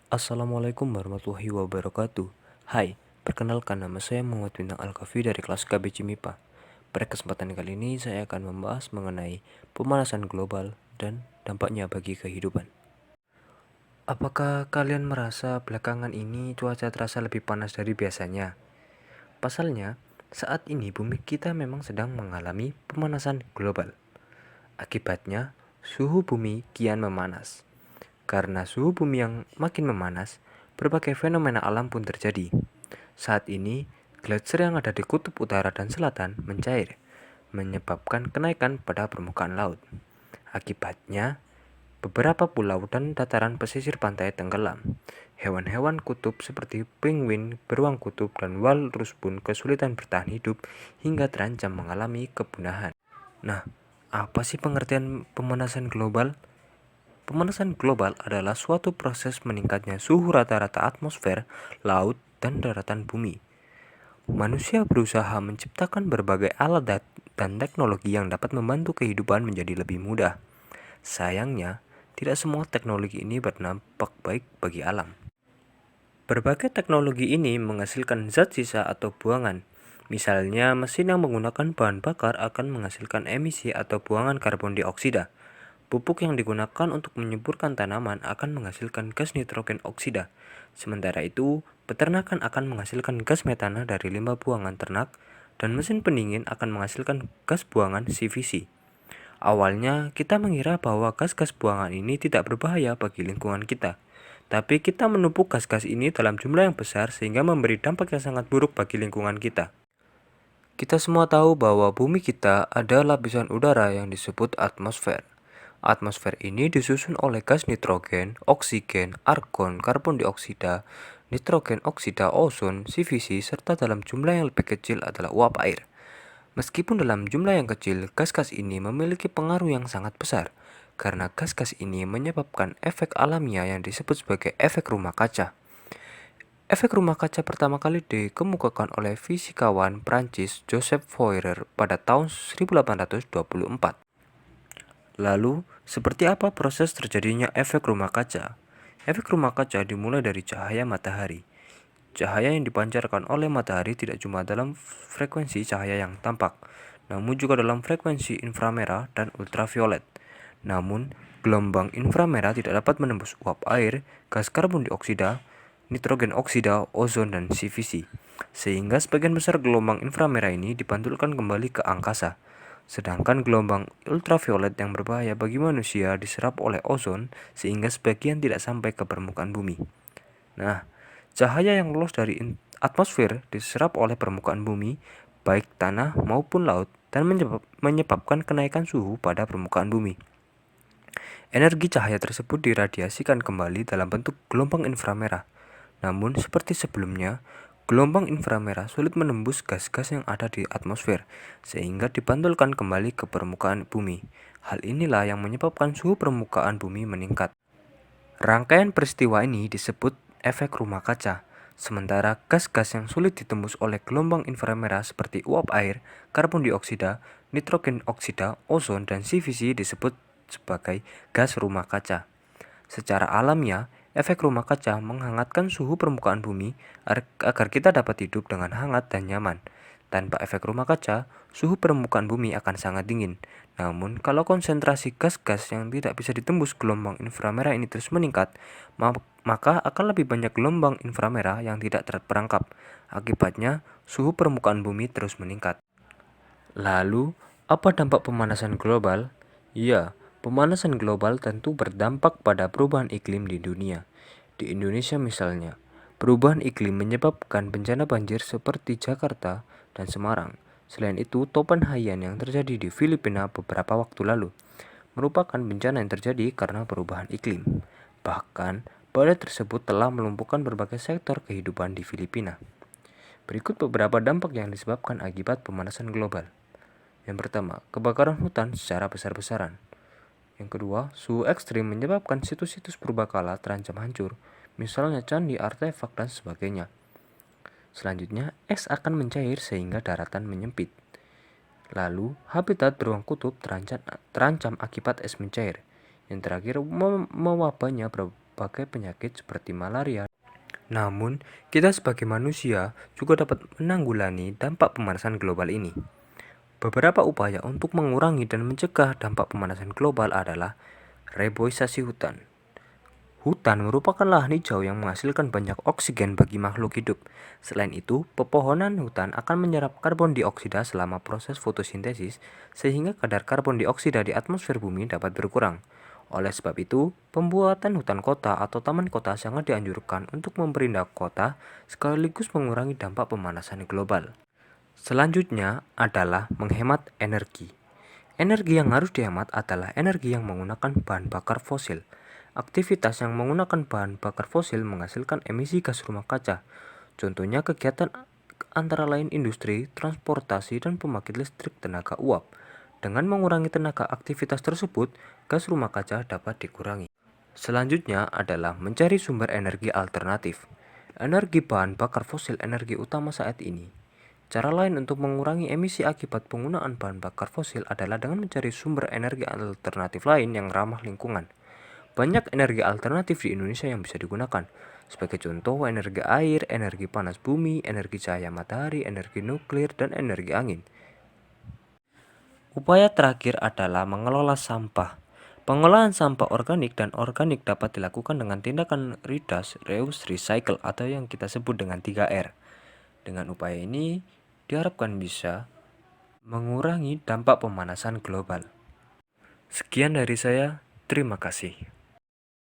Assalamualaikum warahmatullahi wabarakatuh. Hai, perkenalkan nama saya Muhammad Bintang Al-Kafi dari kelas KBC MIPA. Pada kesempatan kali ini saya akan membahas mengenai pemanasan global dan dampaknya bagi kehidupan. Apakah kalian merasa belakangan ini cuaca terasa lebih panas dari biasanya? Pasalnya, saat ini bumi kita memang sedang mengalami pemanasan global. Akibatnya, suhu bumi kian memanas. Karena suhu bumi yang makin memanas, berbagai fenomena alam pun terjadi. Saat ini, gletser yang ada di kutub utara dan selatan mencair, menyebabkan kenaikan pada permukaan laut. Akibatnya, beberapa pulau dan dataran pesisir pantai tenggelam. Hewan-hewan kutub seperti penguin, beruang kutub, dan walrus pun kesulitan bertahan hidup hingga terancam mengalami kepunahan. Nah, apa sih pengertian pemanasan global? Pemanasan global adalah suatu proses meningkatnya suhu rata-rata atmosfer, laut, dan daratan bumi. Manusia berusaha menciptakan berbagai alat dan teknologi yang dapat membantu kehidupan menjadi lebih mudah. Sayangnya, tidak semua teknologi ini berdampak baik bagi alam. Berbagai teknologi ini menghasilkan zat sisa atau buangan. Misalnya, mesin yang menggunakan bahan bakar akan menghasilkan emisi atau buangan karbon dioksida. Pupuk yang digunakan untuk menyuburkan tanaman akan menghasilkan gas nitrogen oksida. Sementara itu, peternakan akan menghasilkan gas metana dari limbah buangan ternak, dan mesin pendingin akan menghasilkan gas buangan CVC. Awalnya, kita mengira bahwa gas-gas buangan ini tidak berbahaya bagi lingkungan kita. Tapi kita menumpuk gas-gas ini dalam jumlah yang besar sehingga memberi dampak yang sangat buruk bagi lingkungan kita. Kita semua tahu bahwa bumi kita ada lapisan udara yang disebut atmosfer. Atmosfer ini disusun oleh gas nitrogen, oksigen, argon, karbon dioksida, nitrogen oksida, ozon, CVC, serta dalam jumlah yang lebih kecil adalah uap air. Meskipun dalam jumlah yang kecil, gas-gas ini memiliki pengaruh yang sangat besar, karena gas-gas ini menyebabkan efek alamiah yang disebut sebagai efek rumah kaca. Efek rumah kaca pertama kali dikemukakan oleh fisikawan Prancis Joseph Fourier pada tahun 1824. Lalu, seperti apa proses terjadinya efek rumah kaca? Efek rumah kaca dimulai dari cahaya matahari. Cahaya yang dipancarkan oleh matahari tidak cuma dalam frekuensi cahaya yang tampak, namun juga dalam frekuensi inframerah dan ultraviolet. Namun, gelombang inframerah tidak dapat menembus uap air, gas karbon dioksida, nitrogen oksida, ozon, dan CVC. Sehingga sebagian besar gelombang inframerah ini dipantulkan kembali ke angkasa. Sedangkan gelombang ultraviolet yang berbahaya bagi manusia diserap oleh ozon sehingga sebagian tidak sampai ke permukaan bumi. Nah, cahaya yang lolos dari atmosfer diserap oleh permukaan bumi, baik tanah maupun laut, dan menyebabkan kenaikan suhu pada permukaan bumi. Energi cahaya tersebut diradiasikan kembali dalam bentuk gelombang inframerah. Namun, seperti sebelumnya, gelombang inframerah sulit menembus gas-gas yang ada di atmosfer, sehingga dipantulkan kembali ke permukaan bumi. Hal inilah yang menyebabkan suhu permukaan bumi meningkat. Rangkaian peristiwa ini disebut efek rumah kaca. Sementara gas-gas yang sulit ditembus oleh gelombang inframerah seperti uap air, karbon dioksida, nitrogen oksida, ozon, dan CVC disebut sebagai gas rumah kaca. Secara alamiah, efek rumah kaca menghangatkan suhu permukaan bumi agar kita dapat hidup dengan hangat dan nyaman. Tanpa efek rumah kaca, suhu permukaan bumi akan sangat dingin. Namun, kalau konsentrasi gas-gas yang tidak bisa ditembus gelombang inframerah ini terus meningkat, maka akan lebih banyak gelombang inframerah yang tidak terperangkap. Akibatnya, suhu permukaan bumi terus meningkat. Lalu, apa dampak pemanasan global? Ya, pemanasan global tentu berdampak pada perubahan iklim di dunia. Di Indonesia misalnya, perubahan iklim menyebabkan bencana banjir seperti Jakarta dan Semarang. Selain itu, topan Haiyan yang terjadi di Filipina beberapa waktu lalu merupakan bencana yang terjadi karena perubahan iklim. Bahkan, badai tersebut telah melumpuhkan berbagai sektor kehidupan di Filipina. Berikut beberapa dampak yang disebabkan akibat pemanasan global. Yang pertama, kebakaran hutan secara besar-besaran. Yang kedua, suhu ekstrim menyebabkan situs-situs purbakala terancam hancur, misalnya candi, artefak, dan sebagainya. Selanjutnya, es akan mencair sehingga daratan menyempit. Lalu, habitat beruang kutub terancam akibat es mencair. Yang terakhir, mewabahnya berbagai penyakit seperti malaria. Namun, kita sebagai manusia juga dapat menanggulangi dampak pemanasan global ini. Beberapa upaya untuk mengurangi dan mencegah dampak pemanasan global adalah reboisasi hutan. Hutan merupakan lahan hijau yang menghasilkan banyak oksigen bagi makhluk hidup. Selain itu, pepohonan hutan akan menyerap karbon dioksida selama proses fotosintesis, sehingga kadar karbon dioksida di atmosfer bumi dapat berkurang. Oleh sebab itu, pembuatan hutan kota atau taman kota sangat dianjurkan untuk memperindah kota sekaligus mengurangi dampak pemanasan global. Selanjutnya adalah menghemat energi. Energi yang harus dihemat adalah energi yang menggunakan bahan bakar fosil. Aktivitas yang menggunakan bahan bakar fosil menghasilkan emisi gas rumah kaca. Contohnya kegiatan antara lain industri, transportasi, dan pembangkit listrik tenaga uap. Dengan mengurangi tenaga aktivitas tersebut, gas rumah kaca dapat dikurangi. Selanjutnya adalah mencari sumber energi alternatif. Energi bahan bakar fosil energi utama saat ini. Cara lain untuk mengurangi emisi akibat penggunaan bahan bakar fosil adalah dengan mencari sumber energi alternatif lain yang ramah lingkungan. Banyak energi alternatif di Indonesia yang bisa digunakan. Sebagai contoh, energi air, energi panas bumi, energi cahaya matahari, energi nuklir, dan energi angin. Upaya terakhir adalah mengelola sampah. Pengolahan sampah organik dan organik dapat dilakukan dengan tindakan reuse, recycle, atau yang kita sebut dengan 3R. Dengan upaya ini, diharapkan bisa mengurangi dampak pemanasan global. Sekian dari saya, terima kasih.